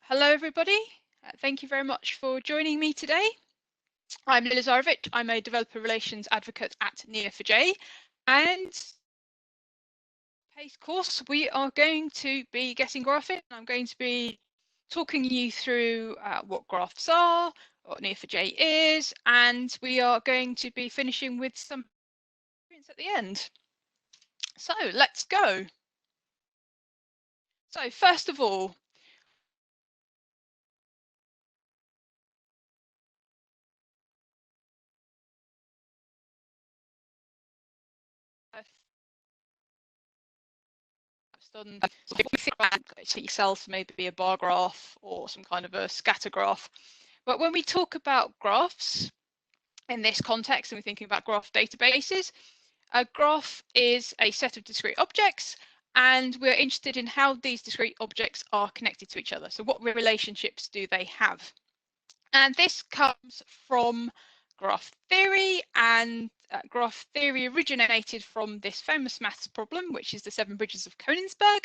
Hello everybody. Thank you very much for joining me today. I'm Ljubica Lazarevic. I'm a developer relations advocate at Neo4j, and today's course we are going to be getting graphic. I'm going to be talking you through what graphs are, what Neo4j is, and we are going to be finishing with some experience at the end. So let's go. So first of all, done itself maybe a bar graph or some kind of a scatter graph. But when we talk about graphs in this context and we're thinking about graph databases, a graph is a set of discrete objects, and we're interested in how these discrete objects are connected to each other. So what relationships do they have? And this comes from graph theory, and graph theory originated from this famous maths problem, which is the 7 bridges of Königsberg.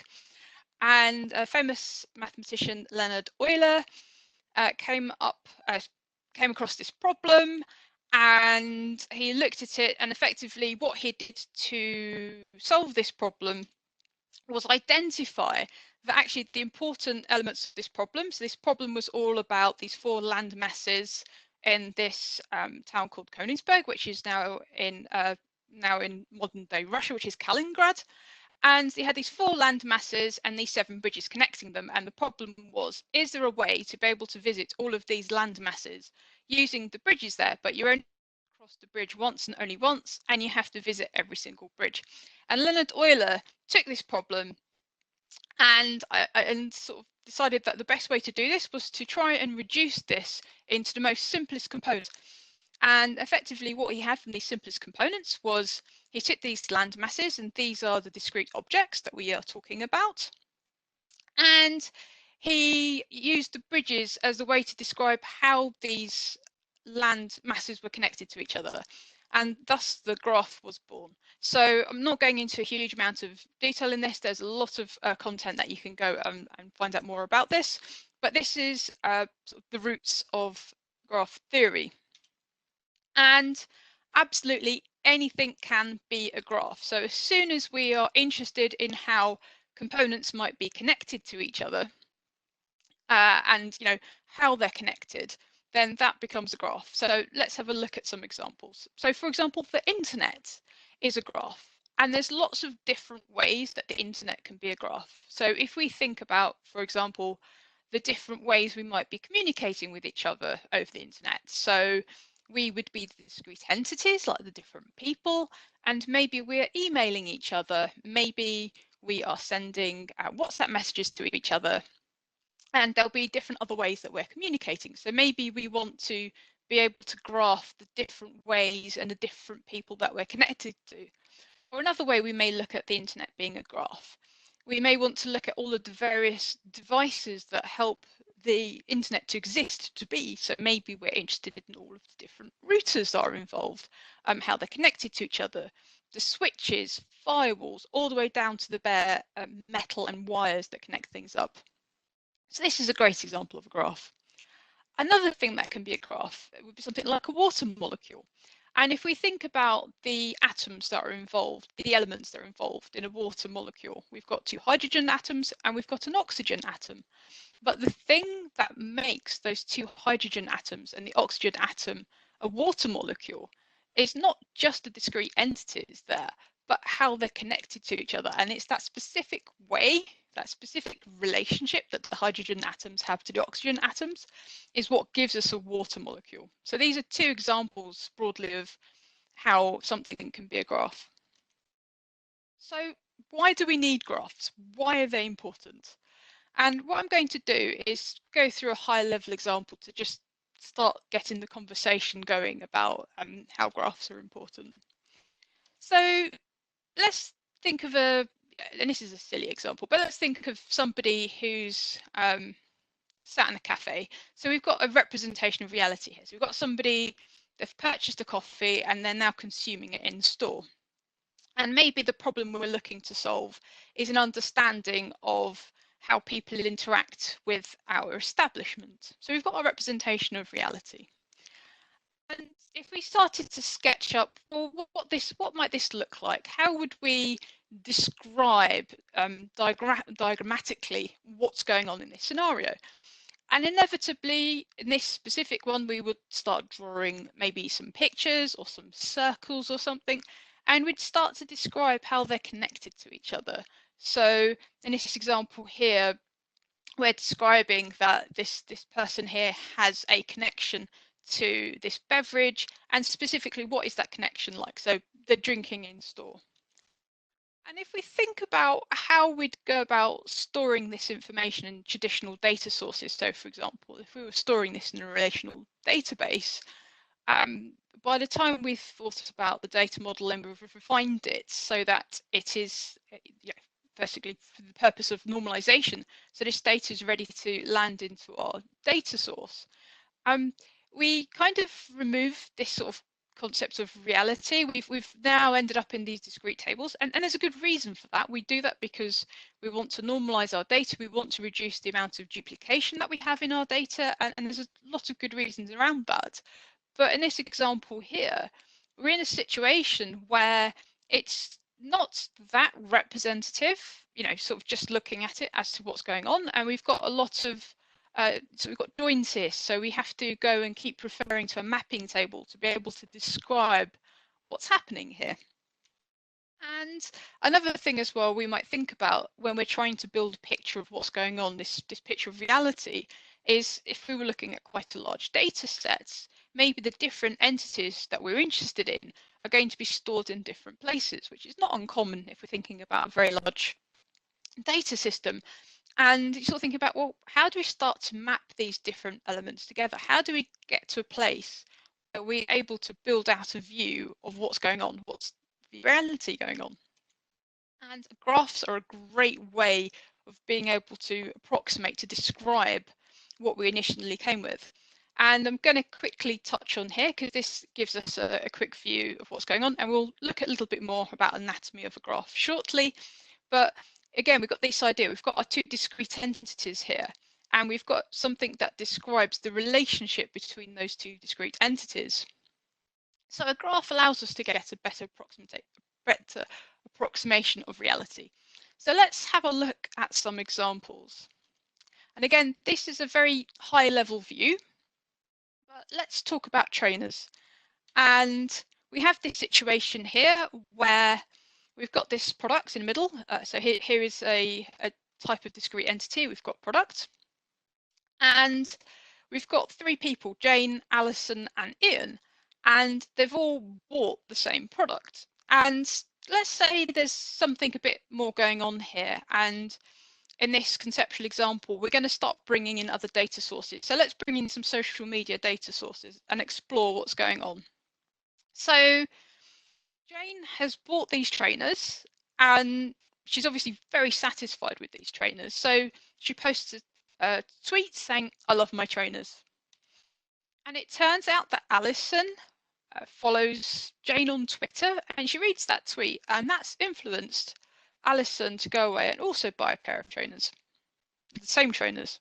And a famous mathematician, Leonhard Euler, came across this problem, and he looked at it, and effectively what he did to solve this problem was identify that actually the important elements of this problem. So this problem was all about these 4 land masses in this town called Königsberg, which is now in modern day Russia, which is Kaliningrad. And they had these 4 land masses and these 7 bridges connecting them. And the problem was, is there a way to be able to visit all of these land masses using the bridges there? But you're only cross the bridge once and only once, and you have to visit every single bridge. And Leonhard Euler took this problem and sort of decided that the best way to do this was to try and reduce this into the most simplest components. And effectively what he had from these simplest components was he took these land masses, and these are the discrete objects that we are talking about, and he used the bridges as a way to describe how these land masses were connected to each other, and thus the graph was born. So I'm not going into a huge amount of detail in this. There's a lot of content that you can go and find out more about this, but this is sort of the roots of graph theory. And absolutely anything can be a graph. So as soon as we are interested in how components might be connected to each other, and how they're connected, then that becomes a graph. So let's have a look at some examples. So for example, the internet is a graph, and there's lots of different ways that the internet can be a graph. So if we think about, for example, the different ways we might be communicating with each other over the internet. So we would be the discrete entities, like the different people, and maybe we're emailing each other. Maybe we are sending WhatsApp messages to each other, and there'll be different other ways that we're communicating. So maybe we want to be able to graph the different ways and the different people that we're connected to. Or another way we may look at the internet being a graph. We may want to look at all of the various devices that help the internet to exist, to be. So maybe we're interested in all of the different routers that are involved, how they're connected to each other, the switches, firewalls, all the way down to the bare metal and wires that connect things up. So this is a great example of a graph. Another thing that can be a graph would be something like a water molecule. And if we think about the atoms that are involved, the elements that are involved in a water molecule, we've got 2 hydrogen atoms and we've got an oxygen atom. But the thing that makes those 2 hydrogen atoms and the oxygen atom a water molecule is not just the discrete entities there, but how they're connected to each other. And it's that specific way, that specific relationship that the hydrogen atoms have to the oxygen atoms is what gives us a water molecule. So these are 2 examples broadly of how something can be a graph. So why do we need graphs? Why are they important? And what I'm going to do is go through a high level example to just start getting the conversation going about how graphs are important. So let's think of and this is a silly example, but let's think of somebody who's sat in a cafe. So we've got a representation of reality here. So we've got somebody, they've purchased a coffee and they're now consuming it in store. And maybe the problem we're looking to solve is an understanding of how people interact with our establishment. So we've got our representation of reality. And if we started to sketch up, well, what might this look like? How would we describe diagrammatically what's going on in this scenario? And inevitably, in this specific one, we would start drawing maybe some pictures or some circles or something, and we'd start to describe how they're connected to each other. So in this example here, we're describing that this person here has a connection to this beverage, and specifically what is that connection like? So they're drinking in store. And if we think about how we'd go about storing this information in traditional data sources, so for example, if we were storing this in a relational database, by the time we've thought about the data model and we've refined it so that it is basically for the purpose of normalization, so this data is ready to land into our data source, we kind of remove this sort of concept of reality. We've now ended up in these discrete tables, and there's a good reason for that. We do that because we want to normalize our data. We want to reduce the amount of duplication that we have in our data, and there's a lot of good reasons around that. But in this example here, we're in a situation where it's not that representative, sort of just looking at it as to what's going on. And we've got a lot of, so we've got joins here. So we have to go and keep referring to a mapping table to be able to describe what's happening here. And another thing as well we might think about when we're trying to build a picture of what's going on, this picture of reality, is if we were looking at quite a large data sets, maybe the different entities that we're interested in are going to be stored in different places, which is not uncommon if we're thinking about a very large data system. And you sort of think about, well, how do we start to map these different elements together? How do we get to a place where we're able to build out a view of what's going on, what's the reality going on? And graphs are a great way of being able to approximate, to describe what we initially came with. And I'm going to quickly touch on here because this gives us a quick view of what's going on, and we'll look at a little bit more about anatomy of a graph shortly. But again, we've got this idea, we've got our two discrete entities here, and we've got something that describes the relationship between those two discrete entities. So a graph allows us to get a better approximation of reality. So let's have a look at some examples. And again, this is a very high level view, but let's talk about trainers. And we have this situation here where we've got this product in the middle. So here is a type of discrete entity. We've got product. And we've got three people, Jane, Alison, and Ian, and they've all bought the same product. And let's say there's something a bit more going on here. And in this conceptual example, we're going to start bringing in other data sources. So let's bring in some social media data sources and explore what's going on. So Jane has bought these trainers and she's obviously very satisfied with these trainers. So she posts a tweet saying, "I love my trainers." And it turns out that Alison follows Jane on Twitter, and she reads that tweet, and that's influenced Alison to go away and also buy a pair of trainers, the same trainers.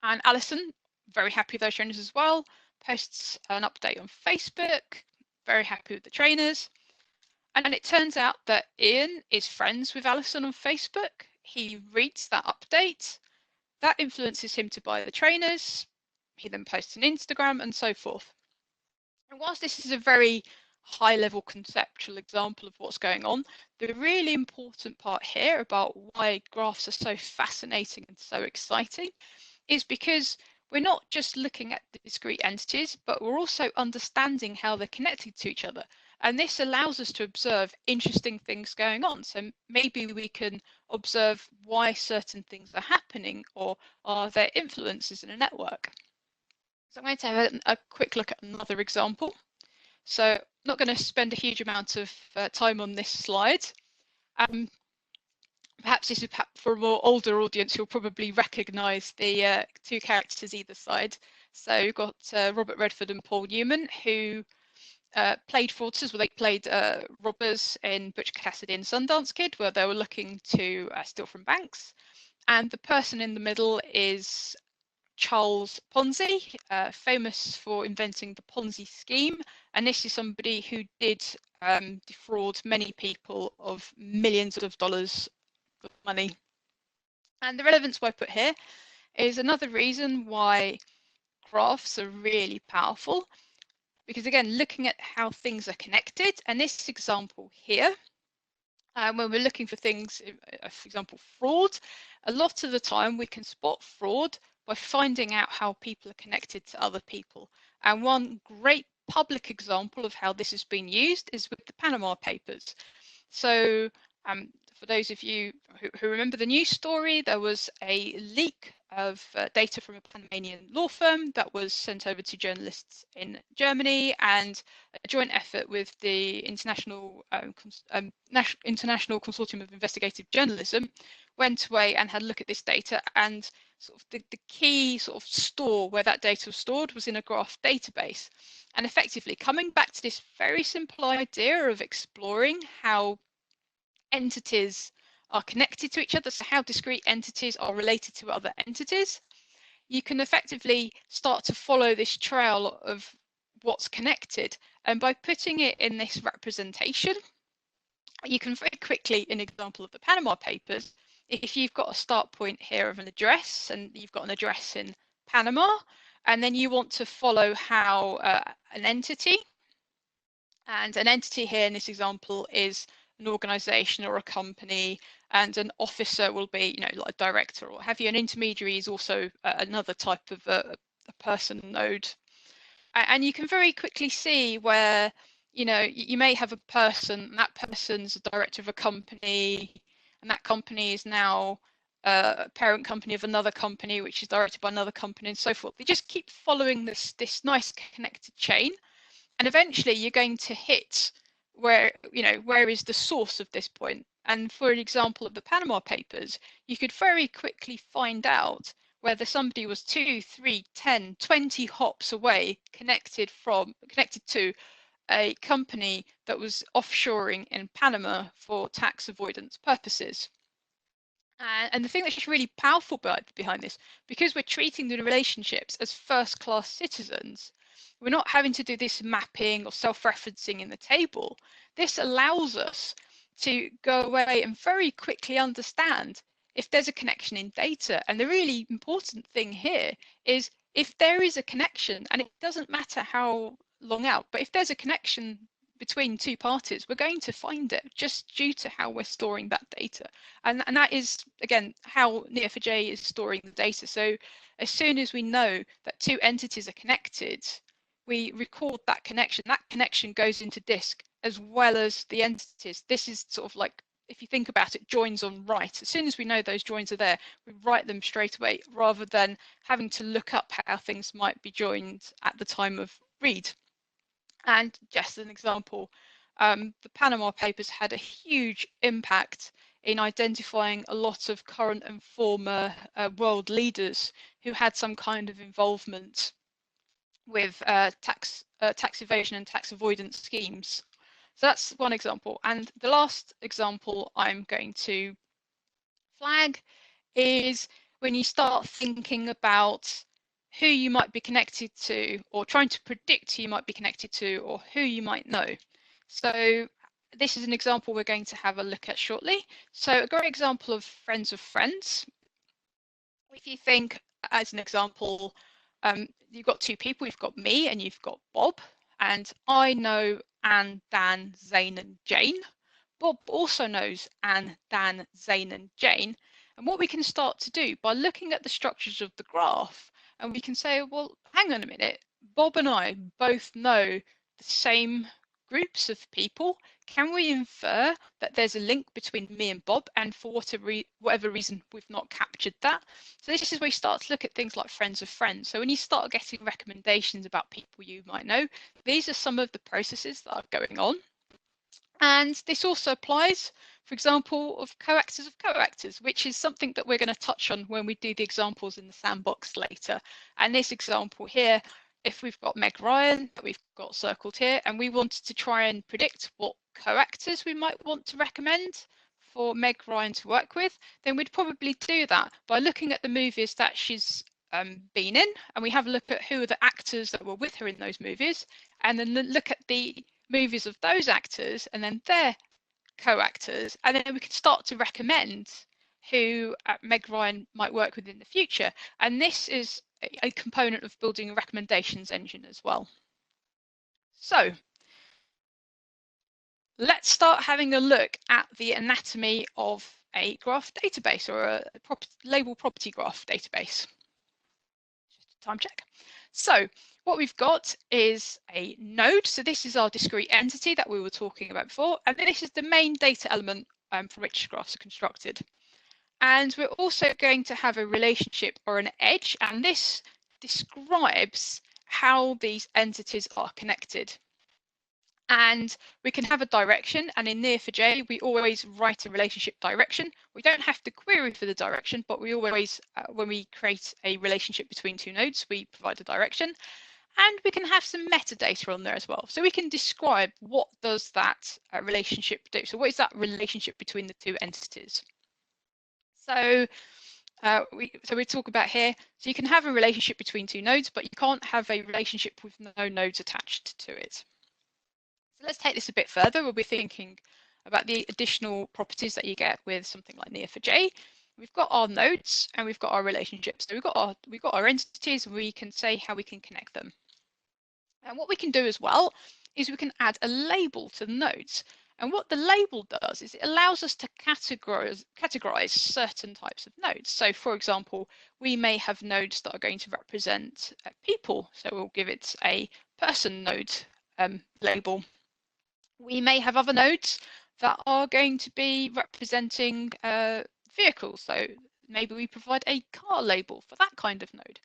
And Alison, very happy with those trainers as well, posts an update on Facebook, very happy with the trainers. And it turns out that Ian is friends with Alison on Facebook. He reads that update. That influences him to buy the trainers. He then posts on Instagram and so forth. And whilst this is a very high level conceptual example of what's going on, the really important part here about why graphs are so fascinating and so exciting is because we're not just looking at the discrete entities, but we're also understanding how they're connected to each other. And this allows us to observe interesting things going on. So maybe we can observe why certain things are happening, or are there influences in a network. So I'm going to have a quick look at another example. So I'm not going to spend a huge amount of time on this slide. Perhaps this is for a more older audience, you'll probably recognise the two characters either side. So we've got Robert Redford and Paul Newman, who played fraudsters. Well, they played robbers in Butch Cassidy and Sundance Kid, where they were looking to steal from banks. And the person in the middle is Charles Ponzi, famous for inventing the Ponzi scheme. And this is somebody who did defraud many people of millions of dollars of money. And the relevance I put here is another reason why graphs are really powerful. Because again, looking at how things are connected, and this example here, when we're looking for things, for example, fraud, a lot of the time we can spot fraud by finding out how people are connected to other people. And one great public example of how this has been used is with the Panama Papers. So for those of you who remember the news story, there was a leak of data from a Panamanian law firm that was sent over to journalists in Germany, and a joint effort with the International Consortium of Investigative Journalism went away and had a look at this data, and sort of the key sort of store where that data was stored was in a graph database. And effectively coming back to this very simple idea of exploring how entities are connected to each other, so how discrete entities are related to other entities, you can effectively start to follow this trail of what's connected. And by putting it in this representation, you can very quickly, in example of the Panama Papers, if you've got a start point here of an address and you've got an address in Panama, and then you want to follow how an entity, and an entity here in this example is an organization or a company, and an officer will be, like a director or have you. An intermediary is also another type of a person node. And you can very quickly see where, you may have a person, and that person's a director of a company, and that company is now a parent company of another company, which is directed by another company, and so forth. They just keep following this nice connected chain. And eventually you're going to hit where is the source of this point. And for an example of the Panama Papers, you could very quickly find out whether somebody was 2, 3, 10, 20 hops away connected to a company that was offshoring in Panama for tax avoidance purposes. And the thing that's just really powerful behind this, because we're treating the relationships as first-class citizens, we're not having to do this mapping or self-referencing in the table. This allows us to go away and very quickly understand if there's a connection in data. And the really important thing here is if there is a connection, and it doesn't matter how long out, but if there's a connection between two parties, we're going to find it just due to how we're storing that data. And that is, again, how Neo4j is storing the data. So as soon as we know that two entities are connected, we record that connection. That connection goes into disk as well as the entities. This is sort of like, if you think about it, joins on write. As soon as we know those joins are there, we write them straight away rather than having to look up how things might be joined at the time of read. And just an example, the Panama Papers had a huge impact in identifying a lot of current and former world leaders who had some kind of involvement with tax evasion and tax avoidance schemes. So that's one example. And the last example I'm going to flag is when you start thinking about who you might be connected to, or trying to predict who you might be connected to, or who you might know. So this is an example we're going to have a look at shortly. So a great example of friends of friends. If you think, as an example, you've got two people, you've got me and you've got Bob, and I know Anne, Dan, Zane and Jane. Bob also knows Anne, Dan, Zane and Jane. And what we can start to do by looking at the structures of the graph, and we can say, well, hang on a minute, Bob and I both know the same groups of people. Can we infer that there's a link between me and Bob, and for whatever reason we've not captured that? So this is where you start to look at things like friends of friends. So when you start getting recommendations about people you might know, these are some of the processes that are going on. And this also applies, for example, of coactors, which is something that we're going to touch on when we do the examples in the sandbox later. And this example here, if we've got Meg Ryan that we've got circled here, and we wanted to try and predict what coactors we might want to recommend for Meg Ryan to work with, then we'd probably do that by looking at the movies that she's been in, and we have a look at who are the actors that were with her in those movies, and then look at the movies of those actors and then their co-actors, and then we could start to recommend who Meg Ryan might work with in the future. And this is a component of building a recommendations engine as well. So let's start having a look at the anatomy of a graph database, or a label property graph database. Just a time check. So what we've got is a node. So this is our discrete entity that we were talking about before, and this is the main data element from which graphs are constructed. And we're also going to have a relationship or an edge, and this describes how these entities are connected. And we can have a direction, and in Neo4j we always write a relationship direction. We don't have to query for the direction, but we always, when we create a relationship between two nodes, we provide a direction. And we can have some metadata on there as well. So we can describe what does that relationship do. So what is that relationship between the two entities? So we talk about here, so you can have a relationship between two nodes, but you can't have a relationship with no nodes attached to it. So let's take this a bit further. We'll be thinking about the additional properties that you get with something like Neo4j. We've got our nodes and we've got our relationships. So we've got our entities, and we can say how we can connect them. And what we can do as well is we can add a label to the nodes. And what the label does is it allows us to categorize certain types of nodes. So for example, we may have nodes that are going to represent people. So we'll give it a person node label. We may have other nodes that are going to be representing vehicles. So maybe we provide a car label for that kind of node.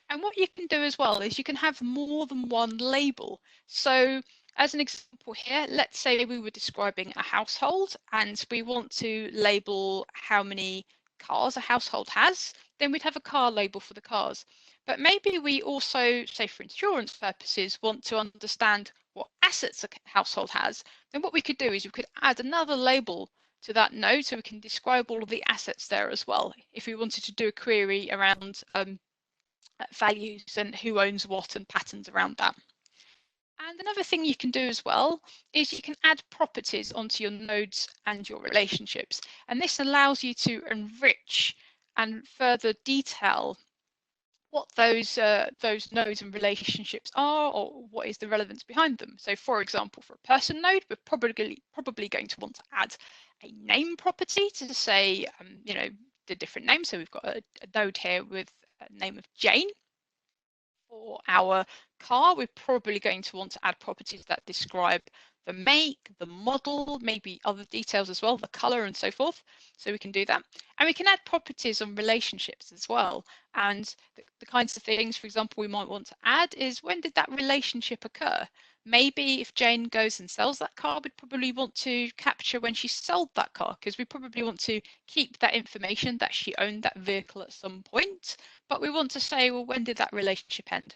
And what you can do as well is you can have more than one label. So as an example here, let's say we were describing a household and we want to label how many cars a household has, then we'd have a car label for the cars. But maybe we also, say for insurance purposes, want to understand what assets a household has. Then what we could do is we could add another label to that node so we can describe all of the assets there as well, if we wanted to do a query around values and who owns what and patterns around that. And another thing you can do as well is you can add properties onto your nodes and your relationships. And this allows you to enrich and further detail what those nodes and relationships are, or what is the relevance behind them. So for example, for a person node, we're probably going to want to add a name property to say, you know, the different names. So we've got a node here with a name of Jane. For our car, we're probably going to want to add properties that describe the make, the model, maybe other details as well, the color and so forth. So we can do that. And we can add properties on relationships as well. And the kinds of things, for example, we might want to add is, when did that relationship occur? Maybe if Jane goes and sells that car, we'd probably want to capture when she sold that car, because we probably want to keep that information that she owned that vehicle at some point. But we want to say, well, when did that relationship end?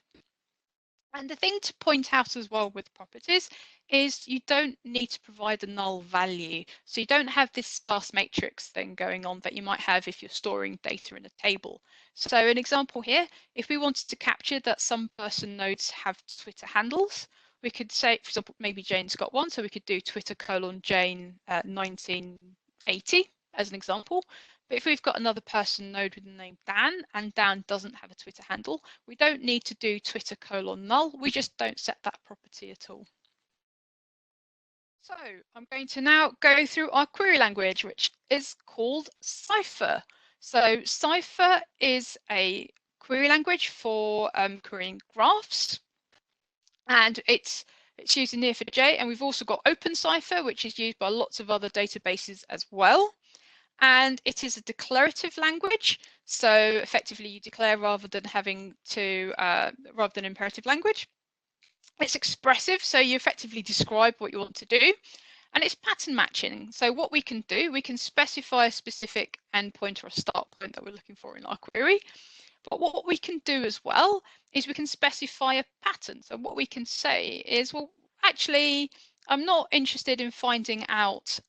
And the thing to point out as well with properties is you don't need to provide a null value. So you don't have this sparse matrix thing going on that you might have if you're storing data in a table. So an example here, if we wanted to capture that some person nodes have Twitter handles, we could say, for example, maybe Jane's got one, so we could do Twitter:Jane 1980 as an example. But if we've got another person node with the name Dan, and Dan doesn't have a Twitter handle, we don't need to do Twitter:null. We just don't set that property at all. So I'm going to now go through our query language, which is called Cypher. So Cypher is a query language for querying graphs, and it's used in Neo4j, and we've also got OpenCypher, which is used by lots of other databases as well. And it is a declarative language, so effectively you declare rather than having to rather than imperative language. It's expressive, so you effectively describe what you want to do, and it's pattern matching. So what we can do, we can specify a specific endpoint or a start point that we're looking for in our query. But what we can do as well is we can specify a pattern. So what we can say is, well, actually, I'm not interested in finding out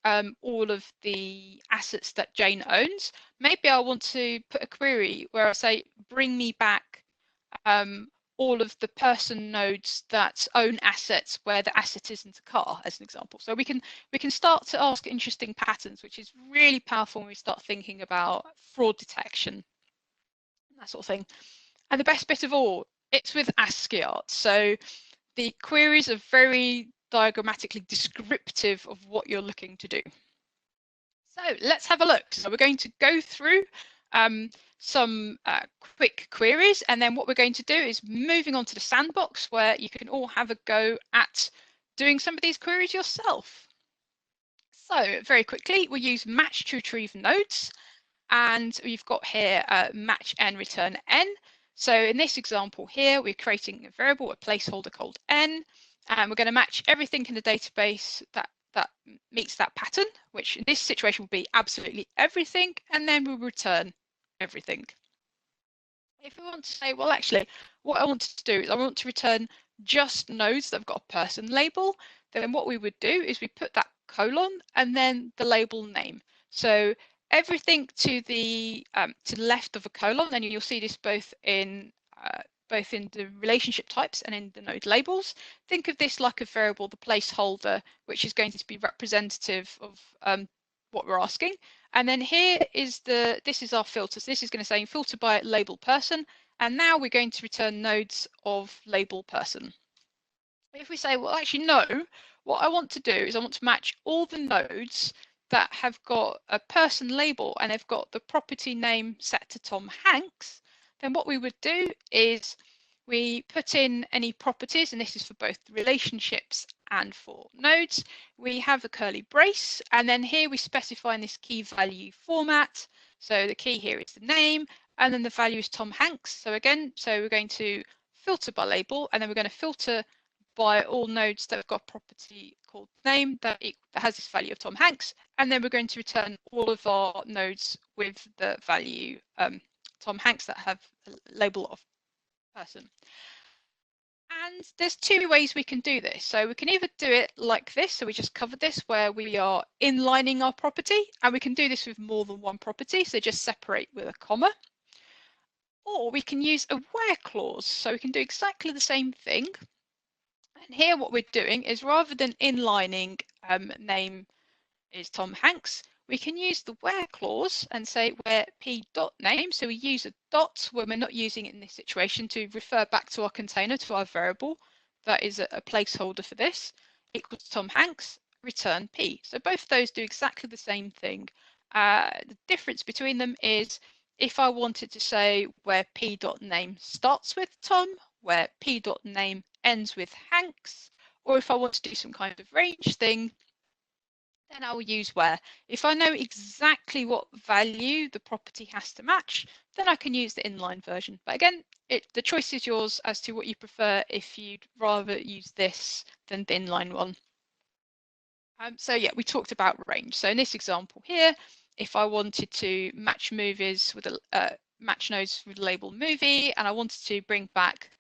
all of the assets that Jane owns. Maybe I want to put a query where I say, bring me back all of the person nodes that own assets where the asset isn't a car, as an example. So we can start to ask interesting patterns, which is really powerful when we start thinking about fraud detection, that sort of thing. And the best bit of all, it's with ASCII art. So the queries are very diagrammatically descriptive of what you're looking to do. So let's have a look. So we're going to go through some quick queries, and then what we're going to do is moving on to the sandbox where you can all have a go at doing some of these queries yourself. So very quickly, we'll use match to retrieve nodes, and we've got here match n return n. So in this example here, we're creating a variable, a placeholder called n, and we're going to match everything in the database that meets that pattern, which in this situation will be absolutely everything, and then we'll return everything. If we want to say, well, actually, what I want to do is I want to return just nodes that have got a person label, then what we would do is we put that colon and then the label name. So everything to the left of a colon, and you'll see this both in the relationship types and in the node labels. Think of this like a variable, the placeholder, which is going to be representative of what we're asking. And then here is this is our filter. So this is going to say filter by label person. And now we're going to return nodes of label person. If we say, well, actually, no, what I want to do is I want to match all the nodes that have got a person label and they've got the property name set to Tom Hanks, then what we would do is we put in any properties, and this is for both relationships and for nodes. We have a curly brace, and then here we specify in this key value format. So the key here is the name, and then the value is Tom Hanks. So again, we're going to filter by label, and then we're going to filter by all nodes that have got a property called name that has this value of Tom Hanks, and then we're going to return all of our nodes with the value Tom Hanks that have a label of person. And there's two ways we can do this. So we can either do it like this, so we just covered this, where we are inlining our property, and we can do this with more than one property, so just separate with a comma. Or we can use a where clause, so we can do exactly the same thing. And here what we're doing is rather than inlining name is Tom Hanks, we can use the where clause and say where p dot name. So we use a dot when we're not using it in this situation to refer back to our container, to our variable. That is a placeholder for this, equals Tom Hanks, return p. So both those do exactly the same thing. The difference between them is if I wanted to say where p dot name starts with Tom, where p dot name ends with Hanks, or if I want to do some kind of range thing, then I'll use where. If I know exactly what value the property has to match, then I can use the inline version. But again, the choice is yours as to what you prefer, if you'd rather use this than the inline one. So yeah, we talked about range. So in this example here, if I wanted to match movies with match nodes with the label movie, and I wanted to bring back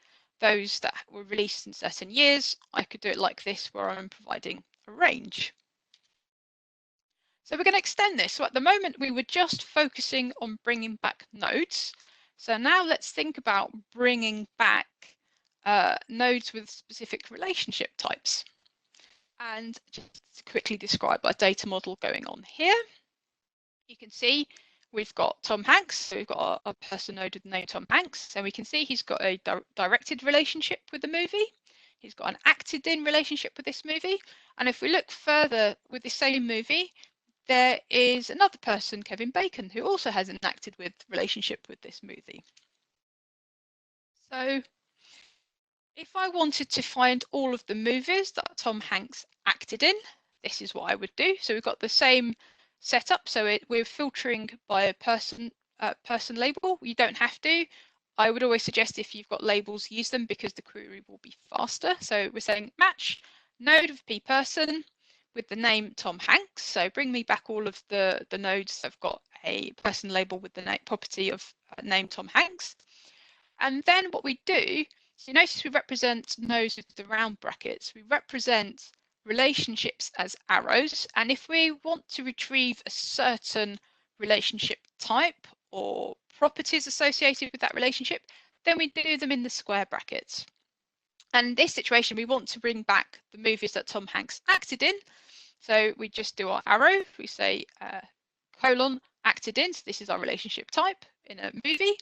those that were released in certain years, I could do it like this, where I'm providing a range. So we're going to extend this. So at the moment, we were just focusing on bringing back nodes. So now let's think about bringing back nodes with specific relationship types. And just to quickly describe our data model going on here, you can see we've got Tom Hanks. So we've got a person node with the name Tom Hanks. And we can see he's got a directed relationship with the movie. He's got an acted in relationship with this movie. And if we look further with the same movie, there is another person, Kevin Bacon, who also has an acted with relationship with this movie. So if I wanted to find all of the movies that Tom Hanks acted in, this is what I would do. So we've got the same setup. So we're filtering by a person label. You don't have to. I would always suggest if you've got labels, use them because the query will be faster. So we're saying match node of p person with the name Tom Hanks. So bring me back all of the nodes that have got a person label with the name, property of name Tom Hanks. And then what we do, so you notice we represent nodes with the round brackets. We represent relationships as arrows, and if we want to retrieve a certain relationship type or properties associated with that relationship, then we do them in the square brackets. And in this situation, we want to bring back the movies that Tom Hanks acted in. So we just do our arrow, we say colon acted in, so this is our relationship type in a movie.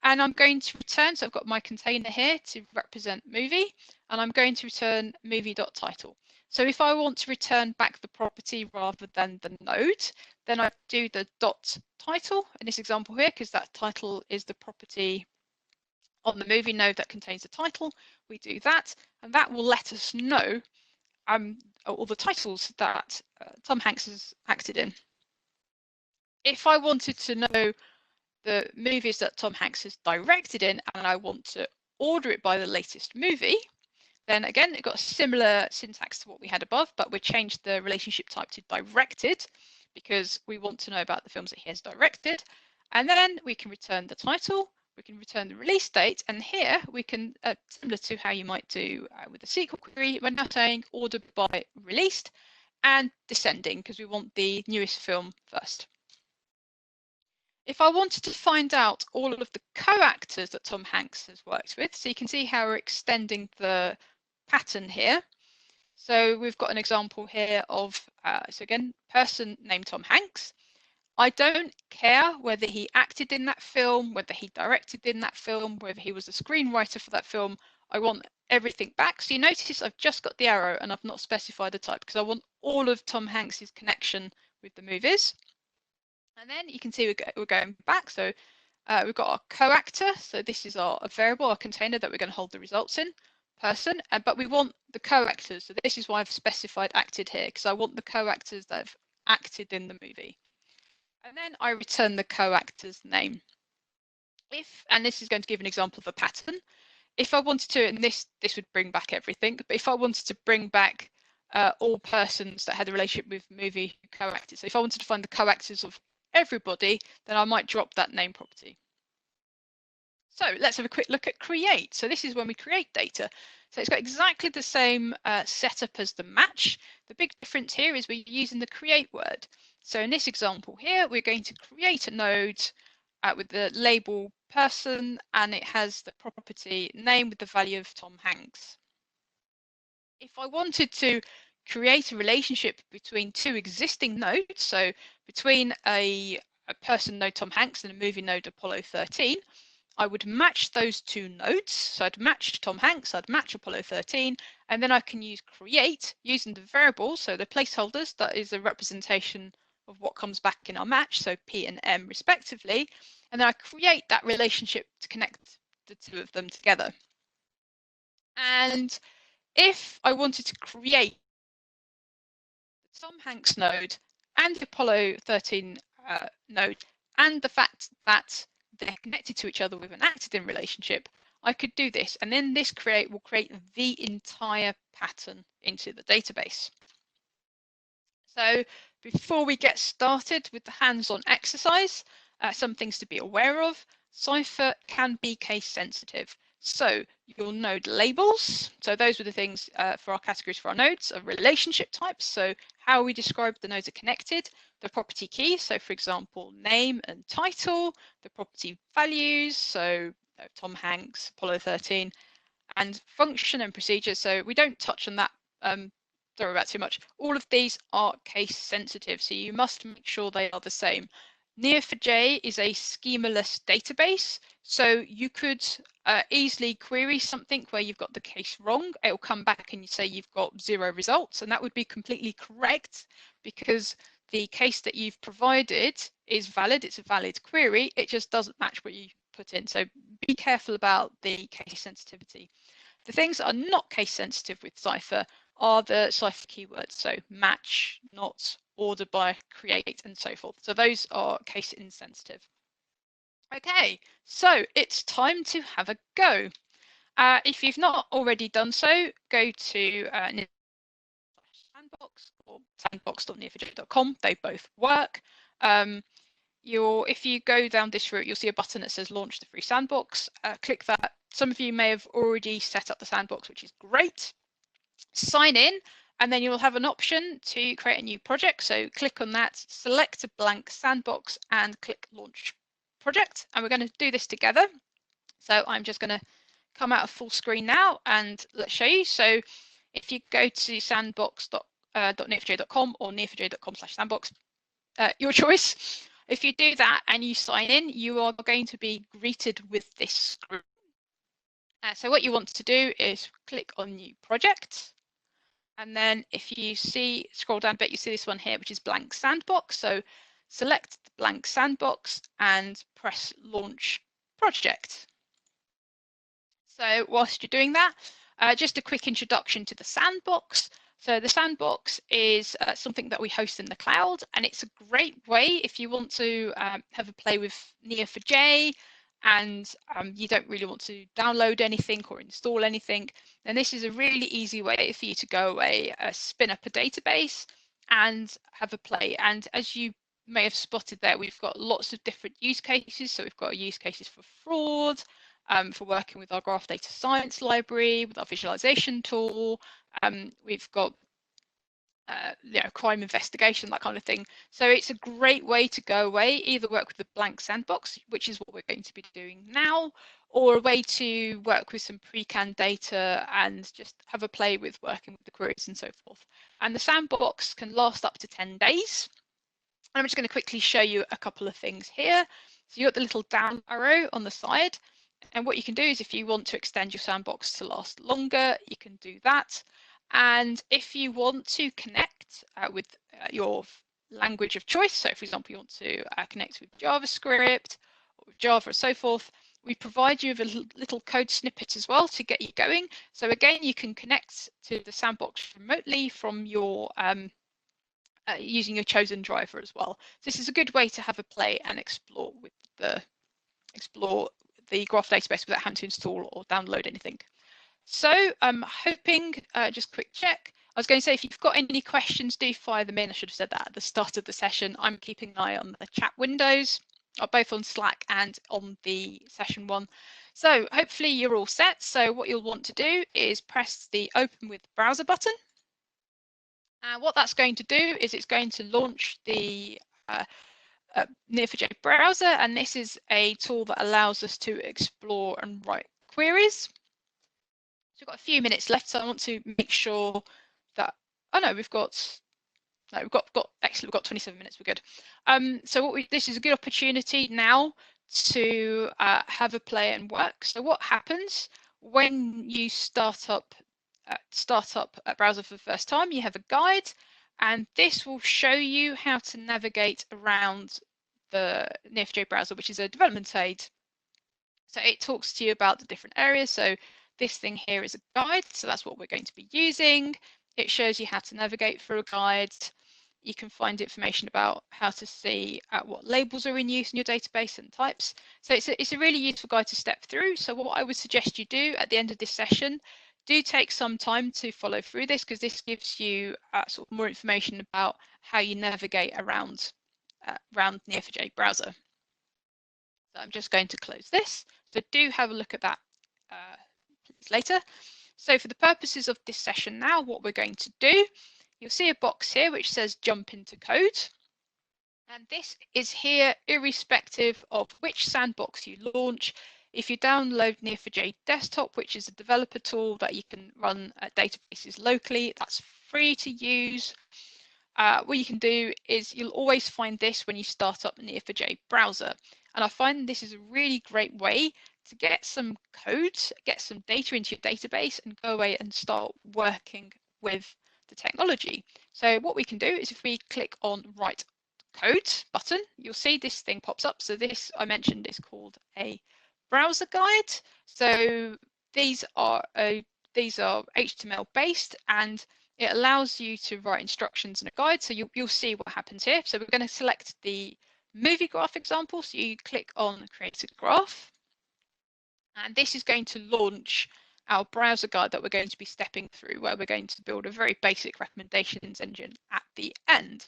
And I'm going to return, so I've got my container here to represent movie, and I'm going to return movie.title. So if I want to return back the property rather than the node, then I do the dot title in this example here, because that title is the property on the movie node that contains the title. We do that, and that will let us know all the titles that Tom Hanks has acted in. If I wanted to know the movies that Tom Hanks has directed in, and I want to order it by the latest movie, then again, it got a similar syntax to what we had above, but we changed the relationship type to directed because we want to know about the films that he has directed. And then we can return the title, we can return the release date, and here we can, similar to how you might do with the SQL query, we're now saying order by released and descending because we want the newest film first. If I wanted to find out all of the co-actors that Tom Hanks has worked with, so you can see how we're extending the pattern here. So we've got an example here of, so again, person named Tom Hanks. I don't care whether he acted in that film, whether he directed in that film, whether he was a screenwriter for that film. I want everything back. So you notice I've just got the arrow and I've not specified the type because I want all of Tom Hanks's connection with the movies. And then you can see we're going back. So we've got our co-actor. So this is our variable, our container that we're going to hold the results in, person. But we want the co-actors. So this is why I've specified acted here, because I want the co-actors that have acted in the movie. And then I return the co-actor's name. And this is going to give an example of a pattern. If I wanted to, and this would bring back everything, but if I wanted to bring back all persons that had a relationship with movie co-actors, so if I wanted to find the co-actors of everybody, then I might drop that name property. So let's have a quick look at create. So this is when we create data. So it's got exactly the same setup as the match. The big difference here is we're using the create word. So in this example here, we're going to create a node with the label person, and it has the property name with the value of Tom Hanks. If I wanted to create a relationship between two existing nodes, so between a person node Tom Hanks and a movie node Apollo 13, I would match those two nodes. So I'd match Tom Hanks, I'd match Apollo 13, and then I can use create using the variables, so the placeholders, that is a representation of what comes back in our match, so P and M respectively, and then I create that relationship to connect the two of them together. And if I wanted to create the Tom Hanks node and the Apollo 13 node, and the fact that they're connected to each other with an acted in relationship, I could do this, and then this create will create the entire pattern into the database. So before we get started with the hands-on exercise, some things to be aware of. Cypher can be case sensitive. So your node labels, so those were the things for our categories for our nodes, are relationship types, so how we describe the nodes are connected, the property keys, so for example, name and title, the property values, so Tom Hanks, Apollo 13, and function and procedure, so we don't touch on that, don't worry about too much. All of these are case sensitive, so you must make sure they are the same. Neo4j is a schemaless database, so you could easily query something where you've got the case wrong. It will come back and you say you've got 0 results, and that would be completely correct because the case that you've provided is valid. It's a valid query. It just doesn't match what you put in. So be careful about the case sensitivity. The things that are not case sensitive with Cypher are the Cypher keywords, so match, not, order by, create, and so forth. So those are case insensitive. Okay, so it's time to have a go. If you've not already done so, go to Sandbox or sandbox.neo4j.com. They both work. If you go down this route, you'll see a button that says launch the free sandbox. Click that. Some of you may have already set up the sandbox, which is great. Sign in. And then you'll have an option to create a new project. So click on that, select a blank sandbox and click launch project. And we're going to do this together. So I'm just going to come out of full screen now and let's show you. So if you go to sandbox.neo4j.com or neo4j.com/sandbox, your choice. If you do that and you sign in, you are going to be greeted with this screen. So what you want to do is click on new project. And then if you see, scroll down a bit, you see this one here, which is blank sandbox. So select the blank sandbox and press launch project. So whilst you're doing that, just a quick introduction to the sandbox. So the sandbox is something that we host in the cloud, and it's a great way if you want to have a play with Neo4j and you don't really want to download anything or install anything, then this is a really easy way for you to go away, spin up a database and have a play. And as you may have spotted there, we've got lots of different use cases. So we've got use cases for fraud, for working with our graph data science library, with our visualization tool. We've got crime investigation, that kind of thing. So it's a great way to go away, either work with the blank sandbox, which is what we're going to be doing now, or a way to work with some pre-canned data and just have a play with working with the queries and so forth. And the sandbox can last up to 10 days. And I'm just going to quickly show you a couple of things here. So you've got the little down arrow on the side. And what you can do is if you want to extend your sandbox to last longer, you can do that. And if you want to connect with your language of choice, so for example, you want to connect with JavaScript or with Java or so forth, we provide you with a little code snippet as well to get you going. So again, you can connect to the sandbox remotely from your using your chosen driver as well. So this is a good way to have a play and explore the graph database without having to install or download anything. So I'm hoping, just quick check. I was going to say, if you've got any questions, do fire them in. I should have said that at the start of the session. I'm keeping an eye on the chat windows, both on Slack and on the session one. So hopefully you're all set. So what you'll want to do is press the open with browser button. And what that's going to do is it's going to launch the Neo4j browser, and this is a tool that allows us to explore and write queries. So we've got a few minutes left, so I want to make sure that, oh no, we've got excellent, we've got 27 minutes, we're good. So this is a good opportunity now to have a play and work. So what happens when you start up a browser for the first time? You have a guide, and this will show you how to navigate around the Neo4j browser, which is a development aid. So it talks to you about the different areas. So this thing here is a guide, so that's what we're going to be using. It shows you how to navigate through a guide. You can find information about how to see what labels are in use in your database and types. So it's a really useful guide to step through. So what I would suggest you do at the end of this session, do take some time to follow through this, because this gives you sort of more information about how you navigate around Neo4j browser. So I'm just going to close this. So do have a look at that later. So for the purposes of this session now, what we're going to do, you'll see a box here which says jump into code. And this is here irrespective of which sandbox you launch. If you download Neo4j Desktop, which is a developer tool that you can run databases locally, that's free to use. What you can do is you'll always find this when you start up the Neo4j browser. And I find this is a really great way to get some code, get some data into your database and go away and start working with the technology. So what we can do is if we click on Write Code button, you'll see this thing pops up. So this I mentioned is called a browser guide. So these are HTML based, and it allows you to write instructions in a guide. So you'll see what happens here. So we're going to select the movie graph example. So you click on Create a Graph. And this is going to launch our browser guide that we're going to be stepping through, where we're going to build a very basic recommendations engine at the end.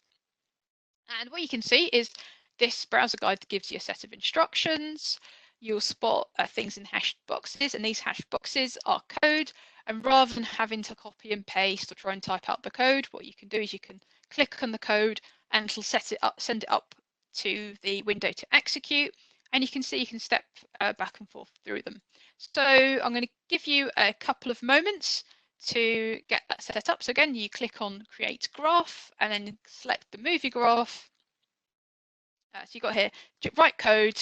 And what you can see is this browser guide gives you a set of instructions. You'll spot things in hashed boxes, and these hashed boxes are code. And rather than having to copy and paste or try and type out the code, what you can do is you can click on the code and it'll set it up, send it up to the window to execute. And you can see you can step back and forth through them. So I'm going to give you a couple of moments to get that set up. So again, you click on create graph and then select the movie graph. So you've got here, write code,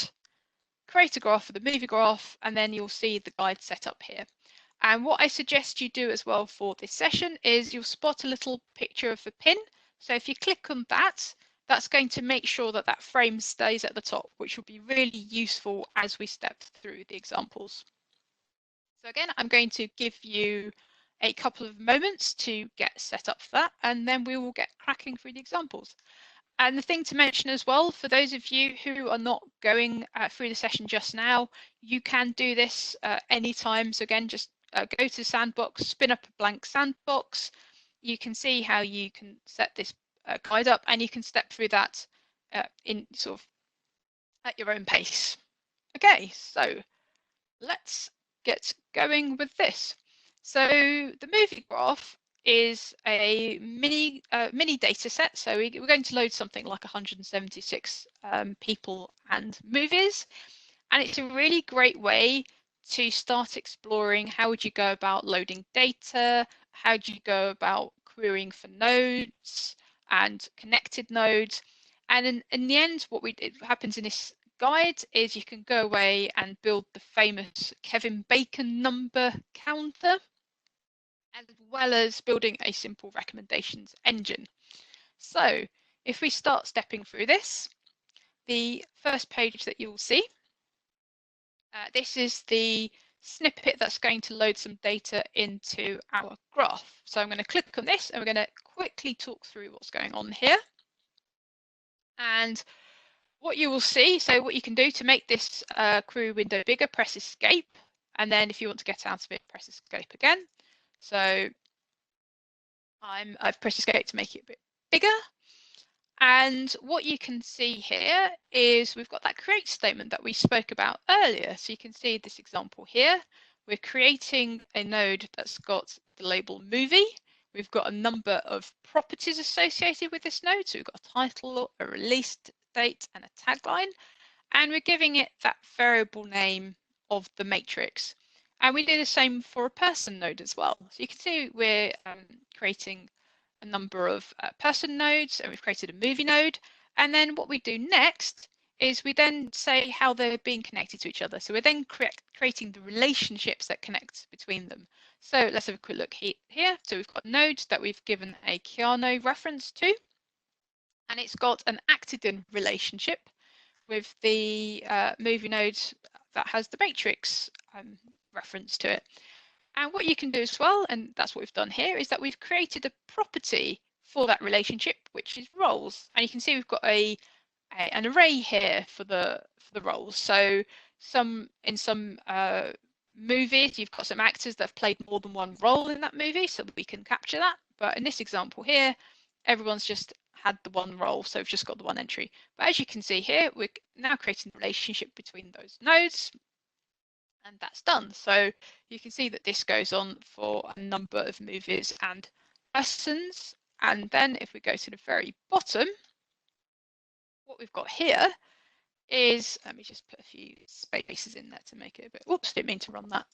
create a graph for the movie graph, and then you'll see the guide set up here. And what I suggest you do as well for this session is you'll spot a little picture of the pin. So if you click on that, that's going to make sure that that frame stays at the top, which will be really useful as we step through the examples. So again, I'm going to give you a couple of moments to get set up for that, and then we will get cracking through the examples. And the thing to mention as well, for those of you who are not going through the session just now, you can do this anytime. So again, just go to Sandbox, spin up a blank sandbox. You can see how you can set this guide up, and you can step through that in sort of at your own pace. Okay, so let's get going with this. So the movie graph is a mini data set. So we're going to load something like 176 people and movies. And it's a really great way to start exploring how would you go about loading data, how do you go about querying for nodes and connected nodes. And in the end, what happens in this guide is you can go away and build the famous Kevin Bacon number counter, as well as building a simple recommendations engine. So if we start stepping through this, the first page that you'll see, this is the snippet that's going to load some data into our graph. So I'm going to click on this and we're going to quickly talk through what's going on here. And what you will see, so what you can do to make this query window bigger, press escape. And then if you want to get out of it, press escape again. So I've pressed escape to make it a bit bigger. And what you can see here is we've got that create statement that we spoke about earlier. So you can see this example here. We're creating a node that's got the label movie. We've got a number of properties associated with this node. So we've got a title, a release date, and a tagline. And we're giving it that variable name of the matrix. And we do the same for a person node as well. So you can see we're creating a number of person nodes, and we've created a movie node. And then what we do next is we then say how they're being connected to each other. So we're then creating the relationships that connect between them. So let's have a quick look here. So we've got nodes that we've given a Keanu reference to, and it's got an acted in relationship with the movie node that has the matrix reference to it. And what you can do as well, and that's what we've done here, is that we've created a property for that relationship, which is roles. And you can see we've got an array here for the roles. So in some movies, you've got some actors that have played more than one role in that movie, so we can capture that. But in this example here, everyone's just had the one role, so we've just got the one entry. But as you can see here, we're now creating the relationship between those nodes. And that's done. So you can see that this goes on for a number of movies and persons. And then if we go to the very bottom, what we've got here is, let me just put a few spaces in there to make it a bit, whoops, didn't mean to run that.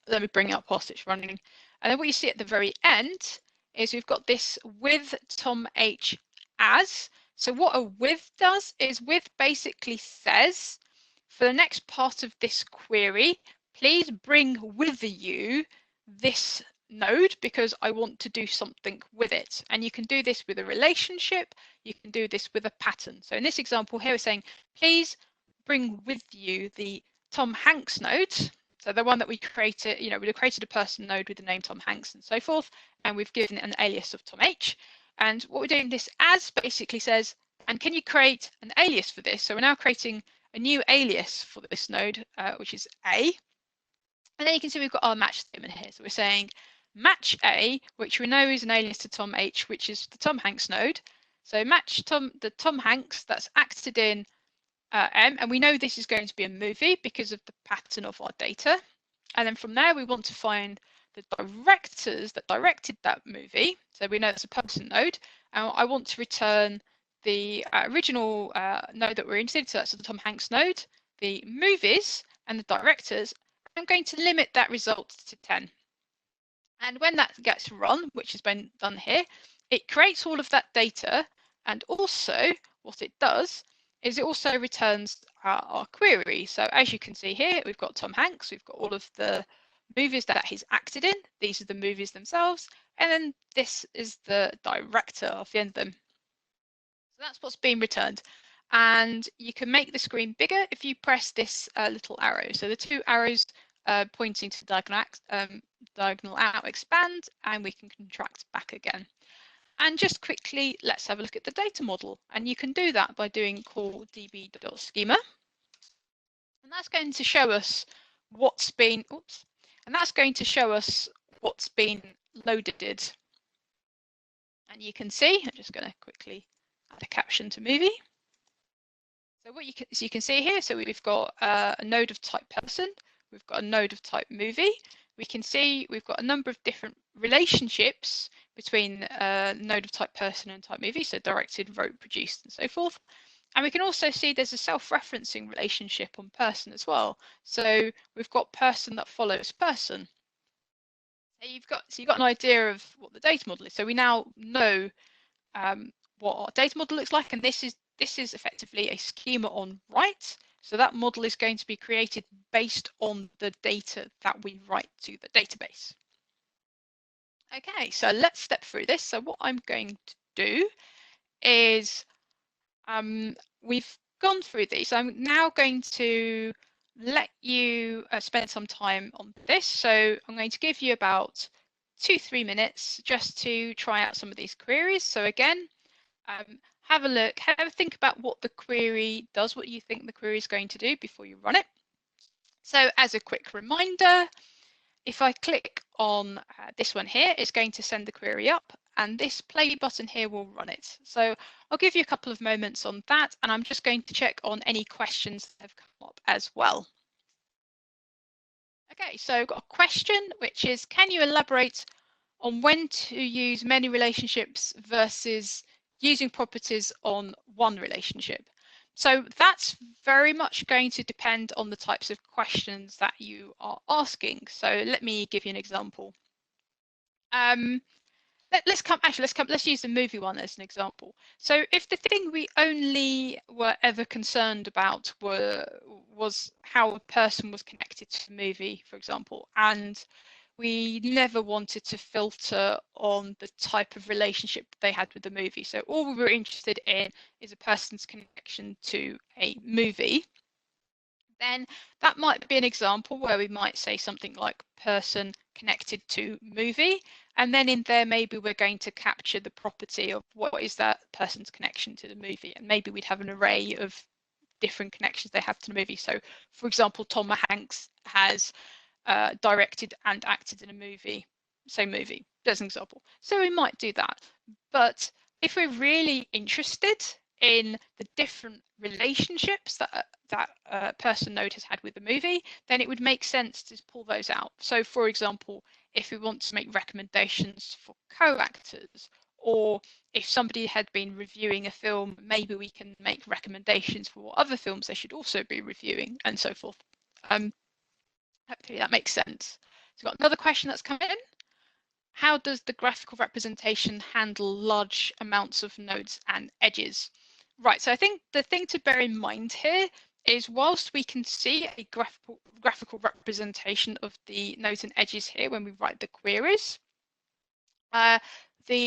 Let me bring it up whilst it's running. And then what you see at the very end is we've got this with Tom H as. So what a with does is with basically says, for the next part of this query, please bring with you this node because I want to do something with it. And you can do this with a relationship, you can do this with a pattern. So in this example here, we're saying, please bring with you the Tom Hanks node. So the one that we created, we created a person node with the name Tom Hanks and so forth, and we've given it an alias of Tom H. And what we're doing this as basically says, and can you create an alias for this? So we're now creating a new alias for this node, which is A. And then you can see we've got our match statement here. So we're saying match A, which we know is an alias to Tom H, which is the Tom Hanks node. So match the Tom Hanks that's acted in M, and we know this is going to be a movie because of the pattern of our data. And then from there, we want to find the directors that directed that movie. So we know it's a person node. And I want to return the original node that we're interested in, so that's the Tom Hanks node, the movies and the directors. I'm going to limit that result to 10. And when that gets run, which has been done here, it creates all of that data. And also what it does is it also returns our query. So as you can see here, we've got Tom Hanks, we've got all of the movies that he's acted in. These are the movies themselves. And then this is the director of the end of them. So that's what's being returned. And you can make the screen bigger if you press this little arrow. So the two arrows pointing to diagonal out expand, and we can contract back again. And just quickly, let's have a look at the data model. And you can do that by doing call db.schema. And that's going to show us what's been, and that's going to show us what's been loaded. And you can see, I'm just going to quickly add a caption to movie. So what you can see here, so we've got a node of type person, we've got a node of type movie. We can see we've got a number of different relationships between node of type person and type movie, so directed, wrote, produced, and so forth. And we can also see there's a self-referencing relationship on person as well. So we've got person that follows person. So you've got an idea of what the data model is. So we now know what our data model looks like, and this is effectively a schema on write. So that model is going to be created based on the data that we write to the database. Okay, so let's step through this. So what I'm going to do is we've gone through these. I'm now going to let you spend some time on this. So I'm going to give you about 2-3 minutes just to try out some of these queries. So again, have a look, have a think about what the query does, what you think the query is going to do before you run it. So as a quick reminder, if I click on this one here, it's going to send the query up, and this play button here will run it. So I'll give you a couple of moments on that, and I'm just going to check on any questions that have come up as well. Okay, so I've got a question, which is, can you elaborate on when to use many relationships versus using properties on one relationship? So that's very much going to depend on the types of questions that you are asking. So let me give you an example. Let's use the movie one as an example. So if the thing we only were ever concerned about was how a person was connected to the movie, for example, and we never wanted to filter on the type of relationship they had with the movie. So all we were interested in is a person's connection to a movie. Then that might be an example where we might say something like person connected to movie. And then in there, maybe we're going to capture the property of what is that person's connection to the movie. And maybe we'd have an array of different connections they have to the movie. So for example, Tom Hanks has directed and acted in a movie, same movie, as an example. So we might do that. But if we're really interested in the different relationships that person node has had with the movie, then it would make sense to pull those out. So for example, if we want to make recommendations for co-actors, or if somebody had been reviewing a film, maybe we can make recommendations for what other films they should also be reviewing, and so forth. Hopefully that makes sense. So we've got another question that's come in. How does the graphical representation handle large amounts of nodes and edges? Right, so I think the thing to bear in mind here is whilst we can see a graphical representation of the nodes and edges here when we write the queries, the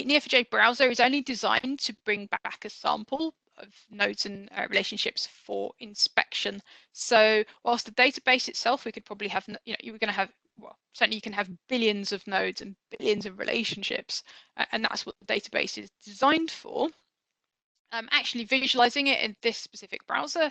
Neo4j browser is only designed to bring back a sample of nodes and relationships for inspection. So whilst the database itself, we could probably have, you were going to have, well, certainly you can have billions of nodes and billions of relationships, and that's what the database is designed for. Actually visualizing it in this specific browser,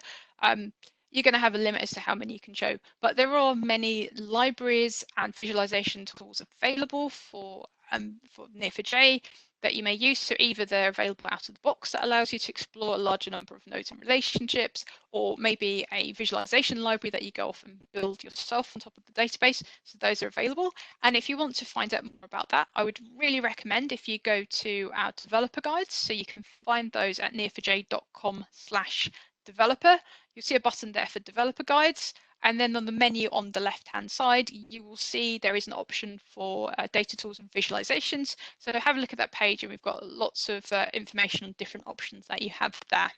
you're going to have a limit as to how many you can show, but there are many libraries and visualization tools available for Neo4j that you may use. So either they're available out of the box that allows you to explore a larger number of nodes and relationships, or maybe a visualization library that you go off and build yourself on top of the database. So those are available. And if you want to find out more about that, I would really recommend if you go to our developer guides. So you can find those at neo4j.com/developer. You'll see a button there for developer guides. And then on the menu on the left-hand side, you will see there is an option for data tools and visualizations. So have a look at that page, and we've got lots of information on different options that you have there.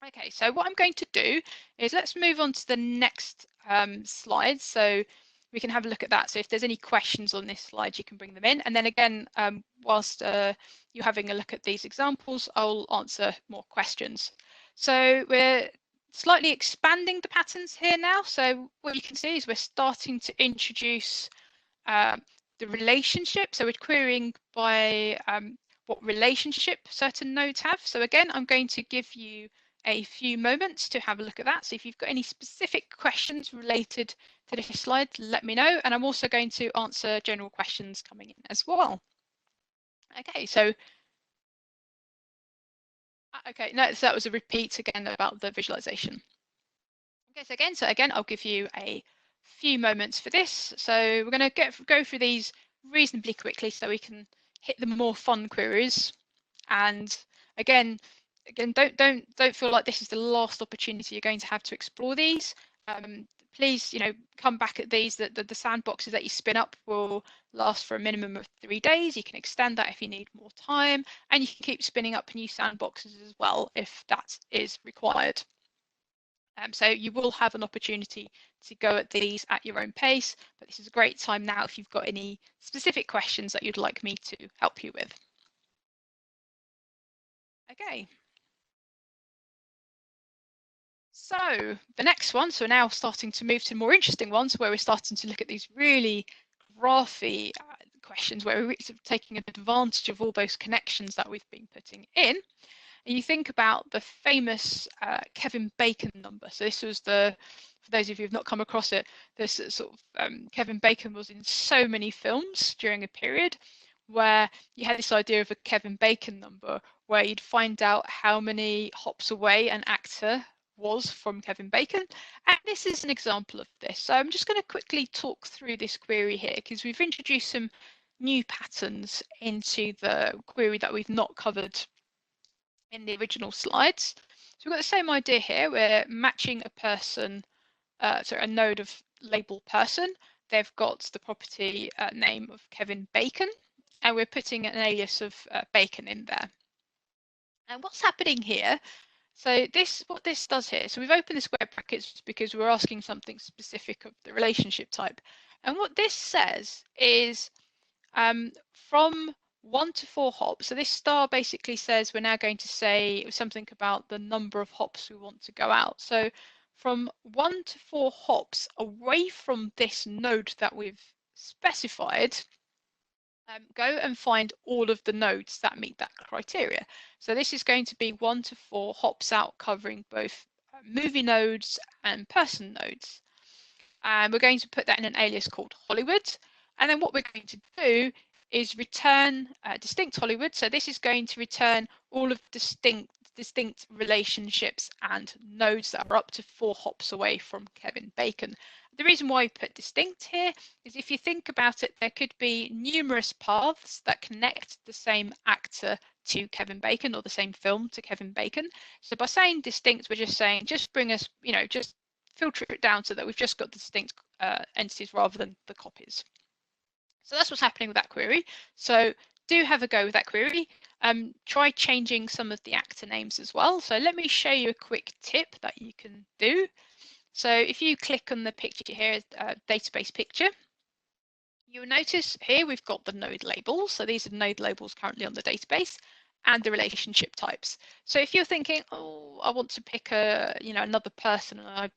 Okay, so what I'm going to do is let's move on to the next slide, so we can have a look at that. So if there's any questions on this slide, you can bring them in. And then again, whilst you're having a look at these examples, I'll answer more questions. So we're slightly expanding the patterns here now. So what you can see is we're starting to introduce the relationship. So we're querying by what relationship certain nodes have. So again, I'm going to give you a few moments to have a look at that. So if you've got any specific questions related to this slide, let me know. And I'm also going to answer general questions coming in as well. Okay, so okay, no, so that was a repeat again about the visualization. Okay, so again, I'll give you a few moments for this. So we're going to go through these reasonably quickly so we can hit the more fun queries. And again, don't feel like this is the last opportunity you're going to have to explore these. Please, come back at these. The sandboxes that you spin up will last for a minimum of 3 days. You can extend that if you need more time, and you can keep spinning up new sandboxes as well if that is required. So you will have an opportunity to go at these at your own pace, but this is a great time now if you've got any specific questions that you'd like me to help you with. Okay. So the next one, so we're now starting to move to more interesting ones where we're starting to look at these really graphy questions where we're sort of taking advantage of all those connections that we've been putting in. And you think about the famous Kevin Bacon number. So this was for those of you who've not come across it, this sort of Kevin Bacon was in so many films during a period where you had this idea of a Kevin Bacon number where you'd find out how many hops away an actor was from Kevin Bacon. And this is an example of this. So I'm just going to quickly talk through this query here because we've introduced some new patterns into the query that we've not covered in the original slides. So we've got the same idea here. We're matching a person, a node of label person. They've got the property name of Kevin Bacon, and we're putting an alias of Bacon in there. And what's happening here? So what this does here, so we've opened the square brackets because we're asking something specific of the relationship type. And what this says is from 1 to 4 hops. So this star basically says we're now going to say something about the number of hops we want to go out. So from 1 to 4 hops away from this node that we've specified, go and find all of the nodes that meet that criteria. So this is going to be 1 to 4 hops out covering both movie nodes and person nodes. And we're going to put that in an alias called Hollywood. And then what we're going to do is return distinct Hollywood. So this is going to return all of distinct relationships and nodes that are up to 4 hops away from Kevin Bacon. The reason why we put distinct here is if you think about it, there could be numerous paths that connect the same actor to Kevin Bacon or the same film to Kevin Bacon. So by saying distinct, we're just saying, just bring us, just filter it down so that we've just got the distinct entities rather than the copies. So that's what's happening with that query. So do have a go with that query. Try changing some of the actor names as well. So let me show you a quick tip that you can do. So if you click on the picture here, database picture, you'll notice here we've got the node labels. So these are node labels currently on the database and the relationship types. So if you're thinking, oh, I want to pick another person, and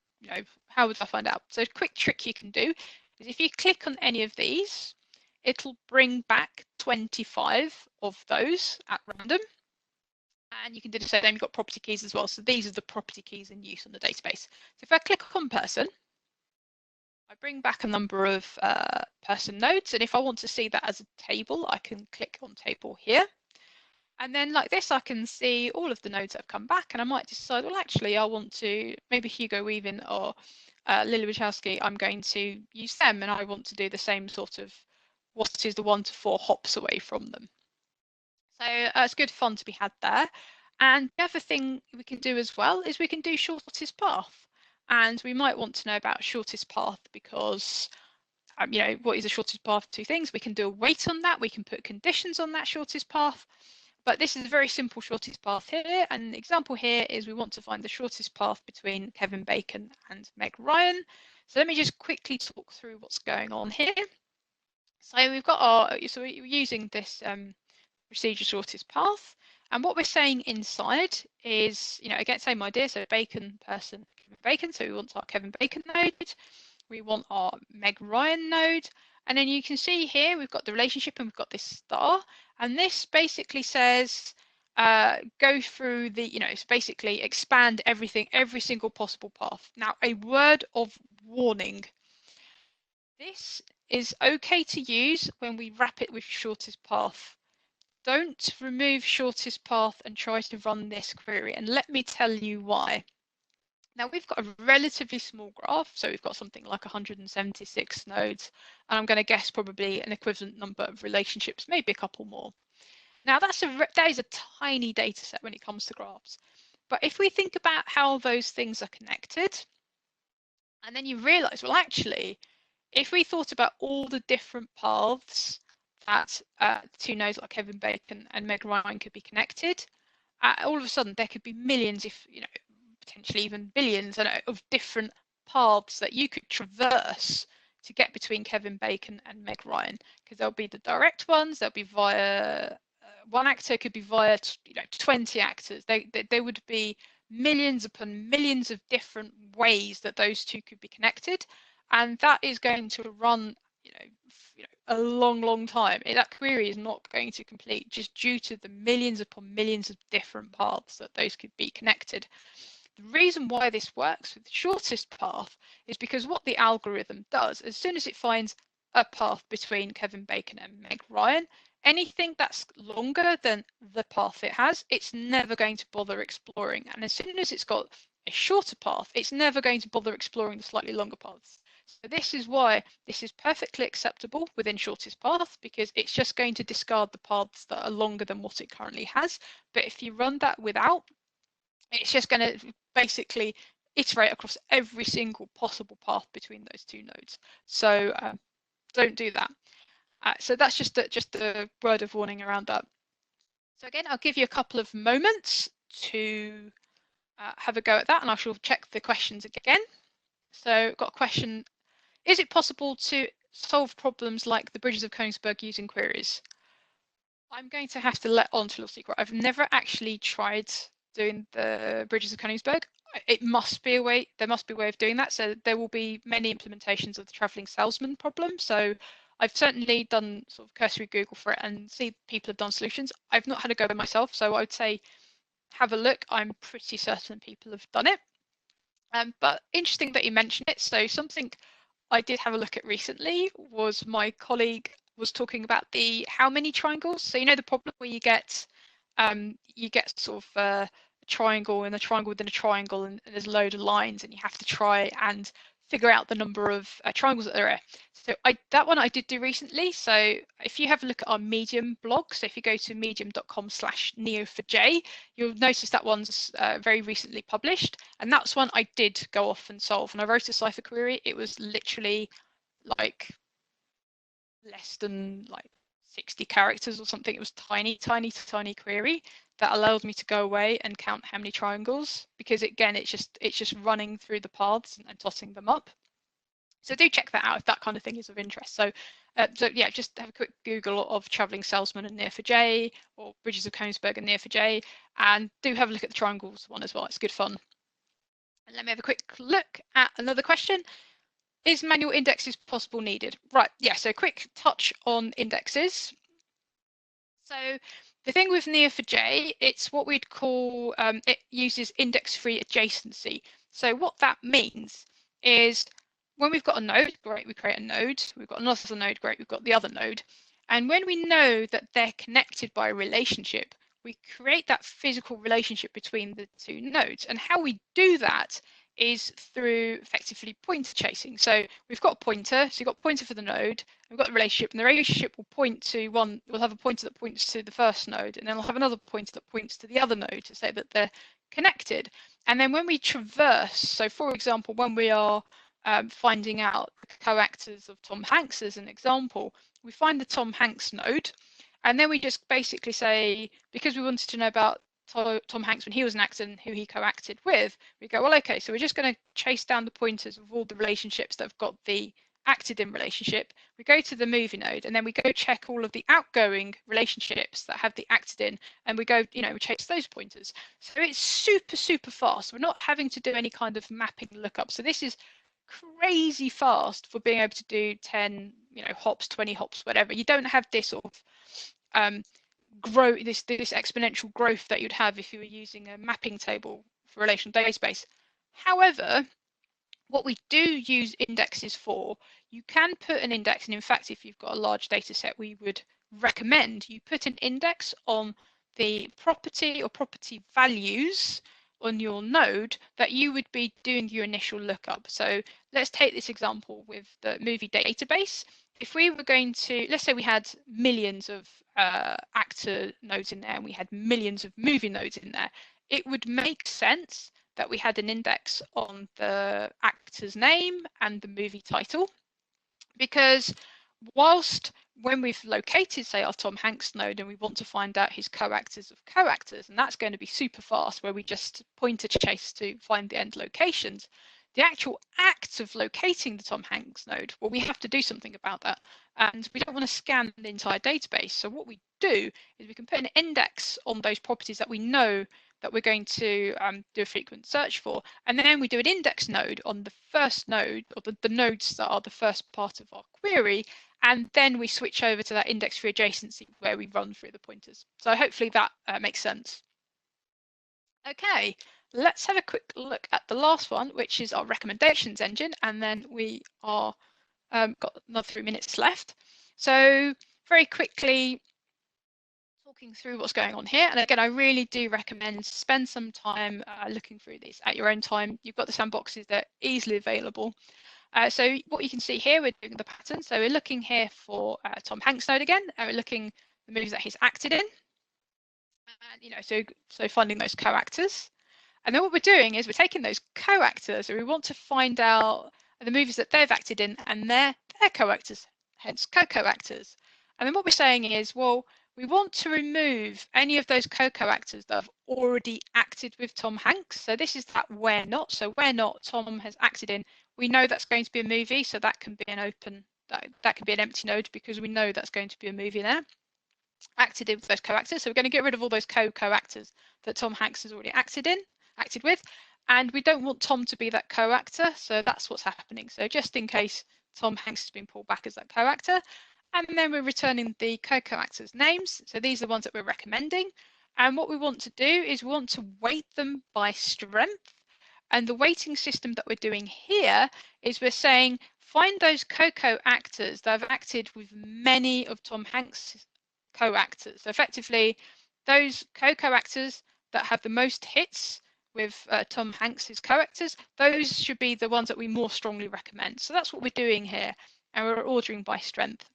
how would I find out? So a quick trick you can do is if you click on any of these, it'll bring back 25 of those at random. And you can do the same, you've got property keys as well. So these are the property keys in use on the database. So if I click on person, I bring back a number of person nodes, and if I want to see that as a table, I can click on table here. And then like this, I can see all of the nodes that have come back, and I might decide, well, actually, I want to, maybe Hugo Weaving or Lily Wachowski, I'm going to use them, and I want to do the same sort of what is the 1 to 4 hops away from them. So it's good fun to be had there. And the other thing we can do as well is we can do shortest path. And we might want to know about shortest path because, you know, what is the shortest path? Two things. We can do a weight on that. We can put conditions on that shortest path. But this is a very simple shortest path here. And the example here is we want to find the shortest path between Kevin Bacon and Meg Ryan. So let me just quickly talk through what's going on here. So we've got our, so we're using this procedure shortest path. And what we're saying inside is, you know, again, same idea. So Bacon, person, Kevin Bacon. So we want our Kevin Bacon node. We want our Meg Ryan node. And then you can see here, we've got the relationship and we've got this star. And this basically says, go through the, you know, it's basically expand everything, every single possible path. Now, a word of warning. This is okay to use when we wrap it with shortest path. Don't remove shortest path and try to run this query. And let me tell you why. Now we've got a relatively small graph, so we've got something like 176 nodes, and I'm going to guess probably an equivalent number of relationships, maybe a couple more. Now that is a tiny data set when it comes to graphs. But if we think about how those things are connected, and then you realize, well, actually, if we thought about all the different paths that two nodes like Kevin Bacon and Meg Ryan could be connected, all of a sudden there could be millions, if you know, potentially even billions of different paths that you could traverse to get between Kevin Bacon and Meg Ryan, because there'll be the direct ones, there'll be via one actor, could be via 20 actors. There would be millions upon millions of different ways that those two could be connected, and that is going to run a long time. That query is not going to complete just due to the millions upon millions of different paths that those could be connected. The reason why this works with the shortest path is because what the algorithm does, as soon as it finds a path between Kevin Bacon and Meg Ryan, anything that's longer than the path it has, it's never going to bother exploring. And as soon as it's got a shorter path, it's never going to bother exploring the slightly longer paths. So this is why this is perfectly acceptable within shortest path, because it's just going to discard the paths that are longer than what it currently has. But if you run that without, it's just going to basically iterate across every single possible path between those two nodes. So don't do that. So that's just a word of warning around that. So again, I'll give you a couple of moments to have a go at that, and I shall check the questions again. So I've got a question. Is it possible to solve problems like the bridges of Königsberg using queries? I'm going to have to let on to a little secret. I've never actually tried doing the bridges of Königsberg. It must be a way, there must be a way of doing that. So there will be many implementations of the traveling salesman problem. So I've certainly done sort of cursory Google for it and see people have done solutions. I've not had a go by myself, so I would say have a look. I'm pretty certain people have done it. But interesting that you mentioned it. So something I did have a look at recently was my colleague was talking about the how many triangles. So you know the problem where you get sort of a triangle and a triangle within a triangle, and there's a load of lines, and you have to try and figure out the number of triangles that there are. So that one I did do recently. So if you have a look at our Medium blog, so if you go to medium.com/Neo4j, you'll notice that one's very recently published, and that's one I did go off and solve. And I wrote a Cypher query. It was literally like less than like 60 characters or something. It was tiny query that allowed me to go away and count how many triangles, because again, it's just running through the paths and totting them up. So do check that out if that kind of thing is of interest. So yeah, just have a quick Google of traveling salesman and Neo4j, or bridges of Königsberg and Neo4j, and do have a look at the triangles one as well. It's good fun. And let me have a quick look at another question. Is manual indexes possible needed? Right, yeah, so quick touch on indexes. So the thing with Neo4j, it's what we'd call, it uses index-free adjacency. So what that means is when we've got a node, great, we create a node. We've got another node, great, we've got the other node. And when we know that they're connected by a relationship, we create that physical relationship between the two nodes. And how we do that is through effectively pointer chasing. So we've got a pointer, so you've got a pointer for the node, we've got the relationship, and the relationship will point to one, we'll have a pointer that points to the first node, and then we'll have another pointer that points to the other node to say that they're connected. And then when we traverse, so for example, when we are finding out the co-actors of Tom Hanks as an example, we find the Tom Hanks node, and then we just basically say, because we wanted to know about Tom Hanks when he was an actor and who he co-acted with, we go, well, okay, so we're just going to chase down the pointers of all the relationships that have got the acted in relationship. We go to the movie node, and then we go check all of the outgoing relationships that have the acted in, and we go, we chase those pointers. So it's super, super fast. We're not having to do any kind of mapping lookup. So this is crazy fast for being able to do 10 hops, 20 hops, whatever. You don't have this sort of this exponential growth that you'd have if you were using a mapping table for relational database. However, what we do use indexes for, you can put an index, and in fact, if you've got a large data set, we would recommend you put an index on the property or property values on your node that you would be doing your initial lookup. So let's take this example with the movie database. If we were going to, let's say we had millions of actor nodes in there and we had millions of movie nodes in there, it would make sense that we had an index on the actor's name and the movie title, because whilst when we've located, say, our Tom Hanks node and we want to find out his co-actors of co-actors, and that's going to be super fast where we just pointer chase to find the end locations, the actual act of locating the Tom Hanks node, well, we have to do something about that, and we don't want to scan the entire database. So what we do is we can put an index on those properties that we know that we're going to do a frequent search for, and then we do an index node on the first node, or the nodes that are the first part of our query, and then we switch over to that index-free adjacency where we run through the pointers. So hopefully that makes sense. Okay, let's have a quick look at the last one, which is our recommendations engine, and then we are got another 3 minutes left. So very quickly, talking through what's going on here, and again, I really do recommend spend some time looking through these at your own time. You've got the sandboxes, they're easily available. So what you can see here, we're doing the pattern. So we're looking here for Tom Hanks node again, and we're looking the movies that he's acted in, and so finding those co-actors. And then what we're doing is we're taking those co-actors, and we want to find out the movies that they've acted in and their co-actors, hence co-actors. And then what we're saying is, well, we want to remove any of those co-actors that have already acted with Tom Hanks. So this is that where not. So where not Tom has acted in, we know that's going to be a movie, so that can be an open, that can be an empty node because we know that's going to be a movie there. Acted in with those co-actors, so we're going to get rid of all those co-actors that Tom Hanks has already acted with, and we don't want Tom to be that co-actor, so that's what's happening. So just in case Tom Hanks has been pulled back as that co-actor, and then we're returning the co-actors' names. So these are the ones that we're recommending, and what we want to do is we want to weight them by strength. And the weighting system that we're doing here is we're saying find those co-actors that have acted with many of Tom Hanks' co-actors. So effectively, those co-actors that have the most hits with Tom Hanks's co-actors, those should be the ones that we more strongly recommend. So that's what we're doing here, and we're ordering by strength.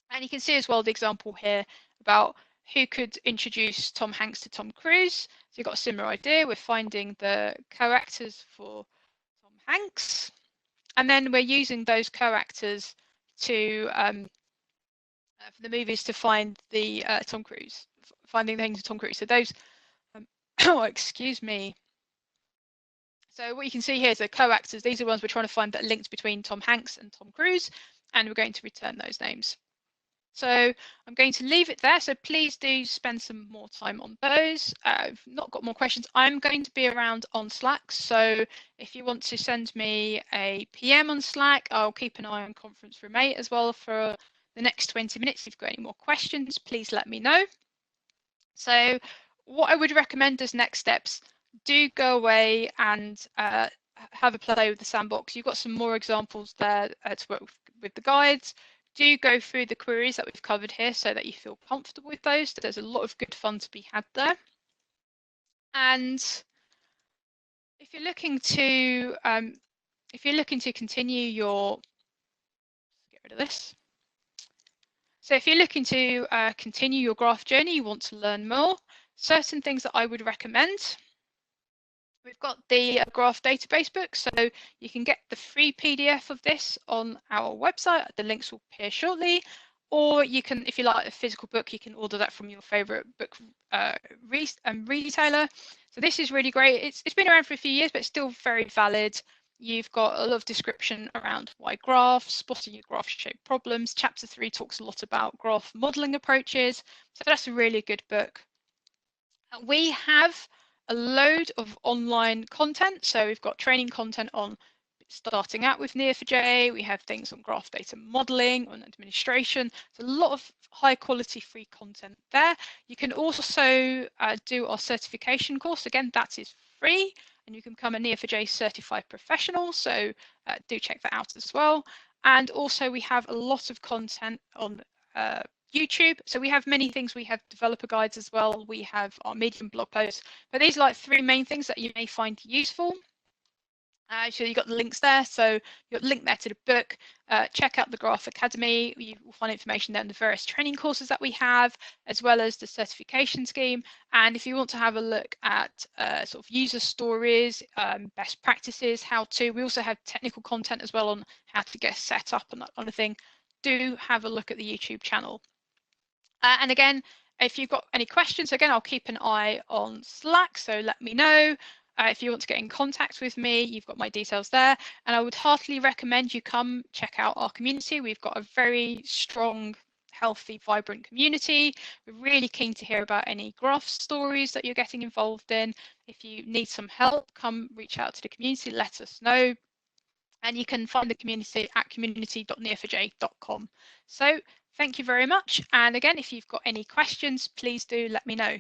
And you can see as well the example here about who could introduce Tom Hanks to Tom Cruise. So you've got a similar idea. We're finding the co-actors for Tom Hanks, and then we're using those co-actors to for the movies to find the Tom Cruise, finding things with Tom Cruise. So those, oh, excuse me. So what you can see here is the co-actors. These are the ones we're trying to find that are linked between Tom Hanks and Tom Cruise, and we're going to return those names. So I'm going to leave it there. So please do spend some more time on those. I've not got more questions. I'm going to be around on Slack. So if you want to send me a PM on Slack, I'll keep an eye on Conference Room 8 as well for the next 20 minutes. If you've got any more questions, please let me know. So what I would recommend as next steps, do go away and have a play with the sandbox. You've got some more examples there to work with the guides. Do go through the queries that we've covered here so that you feel comfortable with those. There's a lot of good fun to be had there. And if you're looking to continue your, get rid of this. So if you're looking to continue your graph journey, you want to learn more, certain things that I would recommend. We've got the graph database book, so you can get the free PDF of this on our website. The links will appear shortly. Or you can, if you like a physical book, you can order that from your favorite book retailer. So this is really great. It's been around for a few years, but it's still very valid. You've got a lot of description around why graphs, spotting your graph-shaped problems. Chapter 3 talks a lot about graph modeling approaches. So that's a really good book. We have a load of online content. So we've got training content on starting out with Neo4j. We have things on graph data modeling, on administration. There's a lot of high quality free content there. You can also do our certification course. Again, that is free, and you can become a Neo4j certified professional. So do check that out as well. And also we have a lot of content on YouTube. So we have many things. We have developer guides as well. We have our Medium blog posts. But these are like 3 main things that you may find useful. So you've got the links there. So you've got the link there to the book. Check out the Graph Academy. You will find information there on the various training courses that we have, as well as the certification scheme. And if you want to have a look at sort of user stories, best practices, how to, we also have technical content as well on how to get set up and that kind of thing. Do have a look at the YouTube channel. And again, if you've got any questions, again, I'll keep an eye on Slack, so let me know. If you want to get in contact with me, you've got my details there. And I would heartily recommend you come check out our community. We've got a very strong, healthy, vibrant community. We're really keen to hear about any graph stories that you're getting involved in. If you need some help, come reach out to the community, let us know. And you can find the community at community.neo4j.com. So thank you very much. And again, if you've got any questions, please do let me know.